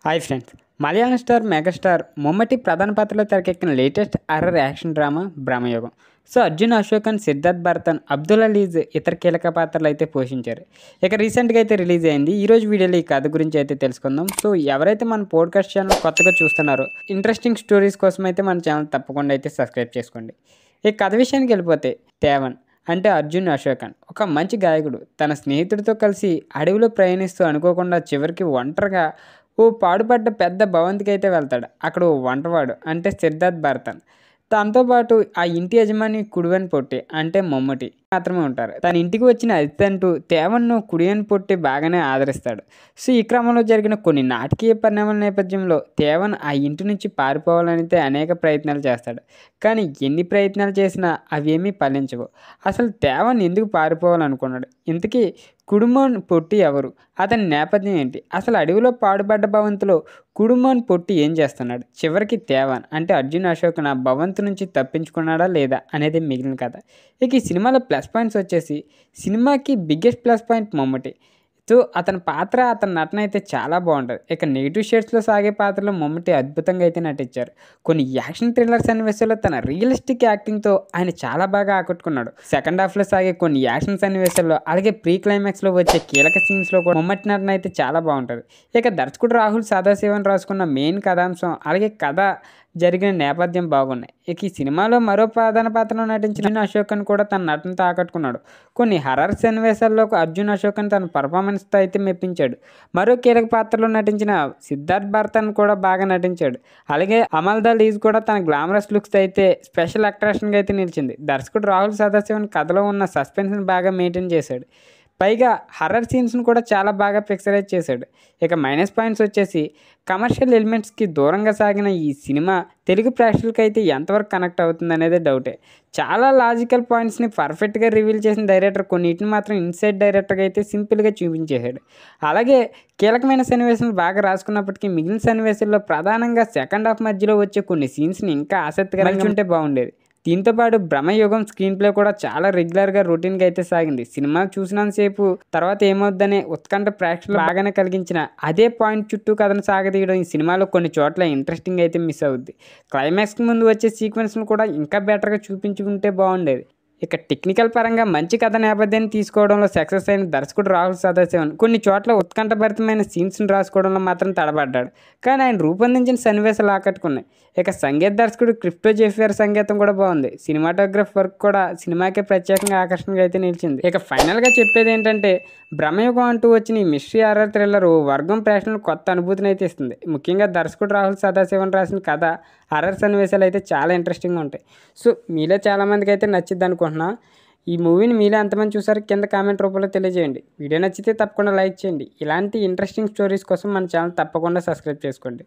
Hi friends, Malayalam star megastar Mammootty ప్రధాన పాత్రలో తెరకెక్కిన latest horror action drama Bramayugam. So Arjun Ashokan, Siddharth Bharathan, Abdul Aliz ఇతర కీలక పాత్రలు అయితే పోషించారు. ఇక రీసెంట్గా అయితే రిలీజ్ అయింది. ఈరోజు వీడియోలో ఈ కథ గురించి అయితే తెలుసుకుందాం. సో ఎవరైతే మన పోడ్కాస్ట్ ఛానల్ కొత్తగా చూస్తున్నారో ఇంట్రెస్టింగ్ స్టోరీస్ కోసం అయితే మన ఛానల్ తప్పకుండా అయితే సబ్స్క్రైబ్ చేసుకోండి. ఈ కథ విషయానికి వెళ్ళిపోతే, తేవన్ అంటే అర్జున్ అశోకన్ ఒక మంచి గాయకుడు. తన స్నేహితుడితో కలిసి అడవిలో ప్రయాణిస్తూ అనుకోకుండా చివరికి ఒంటరిగా ఓ పాడుపడ్డ పెద్ద భవంతికి అయితే వెళ్తాడు. అక్కడ ఓ వంటవాడు అంటే సిద్ధార్థ్ భరతన్, తనతో పాటు ఆ ఇంటి యజమాని కుడివెన్ పొట్టి అంటే మమ్ముట్టి మాత్రమే ఉంటారు. తన ఇంటికి వచ్చిన అతిథి అంటూ తేవన్ను కుడివెన్ పొట్టి బాగానే ఆదరిస్తాడు. సో ఈ క్రమంలో జరిగిన కొన్ని నాటకీయ పరిణామాల నేపథ్యంలో తేవన్ ఆ ఇంటి నుంచి పారిపోవాలనైతే అనేక ప్రయత్నాలు చేస్తాడు. కానీ ఎన్ని ప్రయత్నాలు చేసినా అవేమీ ఫలించవు. అసలు తేవన్ ఎందుకు పారిపోవాలనుకున్నాడు? ఇంతకీ కుడుమోన్ పొట్టి ఎవరు? అతని నేపథ్యం ఏంటి? అసలు అడవిలో పాడుబడ్డ భవంతిలో కుడుమోన్ పొట్టి ఏం చేస్తున్నాడు? చివరికి తేవన్ అంటే అర్జున్ అశోకన్ ఆ భవంతి నుంచి తప్పించుకున్నాడా లేదా అనేది మిగిలిన కథ. ఇక ఈ సినిమాలో ప్లస్ పాయింట్స్ వచ్చేసి, సినిమాకి biggest plus point Mammootty. So అతని పాత్ర, అతని నటన అయితే చాలా బాగుంటుంది. ఇక నెగిటివ్ షేడ్స్లో సాగే పాత్రలో మమ్ముట్టి అద్భుతంగా అయితే నటించారు. కొన్ని యాక్షన్ థ్రిల్లర్ సన్నివేశాల్లో తన రియలిస్టిక్ యాక్టింగ్తో ఆయన చాలా బాగా ఆకట్టుకున్నాడు. సెకండ్ హాఫ్లో సాగే కొన్ని యాక్షన్ సన్నివేశాల్లో, అలాగే ప్రీ క్లైమాక్స్లో వచ్చే కీలక సీన్స్లో కూడా మమ్ముట్టి నటన అయితే చాలా బాగుంటుంది. ఇక దర్శకుడు రాహుల్ సదాశివన్ రాసుకున్న మెయిన్ కథాంశం, అలాగే కథ జరిగిన నేపథ్యం బాగున్నాయి. ఇక ఈ సినిమాలో మరో ప్రధాన పాత్రలో నటించిన అశోకన్ కూడా తన నటనతో ఆకట్టుకున్నాడు. కొన్ని హర్రర్ సన్నివేశాల్లో అర్జున్ అశోకన్ తన పర్ఫార్మెన్స్తో అయితే మెప్పించాడు. మరో కీలక పాత్రలో నటించిన సిద్ధార్థ్ భరతన్ కూడా బాగా నటించాడు. అలాగే అమల్దా లీజ్ కూడా తన గ్లామరస్ లుక్స్ అయితే స్పెషల్ అట్రాక్షన్గా అయితే నిలిచింది. దర్శకుడు రాహుల్ సదాశివన్ కథలో ఉన్న సస్పెన్స్ని బాగా మెయింటైన్ చేశాడు. పైగా హర్రర్ సీన్స్ను కూడా చాలా బాగా పిక్చరైజ్ చేశాడు. ఇక మైనస్ పాయింట్స్ వచ్చేసి, కమర్షియల్ ఎలిమెంట్స్కి దూరంగా సాగిన ఈ సినిమా తెలుగు ప్రేక్షకులకి అయితే ఎంతవరకు కనెక్ట్ అవుతుంది అనేది డౌటే. చాలా లాజికల్ పాయింట్స్ని పర్ఫెక్ట్గా రివీల్ చేసిన డైరెక్టర్ కొన్నిటిని మాత్రం ఇన్సైడ్ డైరెక్టర్గా అయితే సింపుల్గా చూపించేశాడు. అలాగే కీలకమైన సన్నివేశాలు బాగా రాసుకున్నప్పటికీ మిగిలిన సన్నివేశాల్లో ప్రధానంగా సెకండ్ హాఫ్ మధ్యలో వచ్చే కొన్ని సీన్స్ని ఇంకా ఆసక్తికరంగా ఉంటే బాగుండేది. దీంతోపాటు బ్రహ్మయుగం స్క్రీన్ ప్లే కూడా చాలా రెగ్యులర్గా రొటీన్గా అయితే సాగింది. సినిమా చూసినంతసేపు తర్వాత ఏమవుద్దనే ఉత్కంఠ ప్రేక్షకులు బాగానే కలిగించిన అదే పాయింట్ చుట్టూ కథను సాగదీయడం ఈ సినిమాలో కొన్ని చోట్ల ఇంట్రెస్టింగ్ అయితే మిస్ అవుద్ది. క్లైమాక్స్కి ముందు వచ్చే సీక్వెన్స్ను కూడా ఇంకా బెటర్గా చూపించుకుంటే బాగుండేది. ఇక టెక్నికల్ పరంగా మంచి కథ నేపథ్యాన్ని తీసుకోవడంలో సక్సెస్ అయిన దర్శకుడు రాహుల్ సదాశివన్ కొన్ని చోట్ల ఉత్కంఠభరితమైన సీన్స్ని రాసుకోవడంలో మాత్రం తడబడ్డాడు. కానీ ఆయన రూపొందించిన సన్నివేశాలు ఆకట్టుకున్నాయి. ఇక సంగీత దర్శకుడు క్రిప్టో జెఫియర్ సంగీతం కూడా బాగుంది. సినిమాటోగ్రఫీ వర్క్ కూడా సినిమాకే ప్రత్యేకంగా ఆకర్షణగా అయితే నిలిచింది. ఇక ఫైనల్గా చెప్పేది ఏంటంటే, బ్రహ్మయుగం అంటూ వచ్చిన ఈ మిస్టరీ హారర్ థ్రిల్లర్ వర్గం ప్రేక్షకులకు కొత్త అనుభూతిని అయితే ఇస్తుంది. ముఖ్యంగా దర్శకుడు రాహుల్ సదాశివన్ రాసిన కథ, హర్రర్ సన్నివేశాలు అయితే చాలా ఇంట్రెస్టింగ్గా ఉంటాయి. సో మీలో చాలామందికి అయితే నచ్చిద్ది అనుకుంటున్నా. ఈ మూవీని మీలో ఎంతమంది చూసారో కింద కామెంట్ రూపంలో తెలియజేయండి. వీడియో నచ్చితే తప్పకుండా లైక్ చేయండి. ఇలాంటి ఇంట్రెస్టింగ్ స్టోరీస్ కోసం మన ఛానల్ తప్పకుండా సబ్స్క్రైబ్ చేసుకోండి.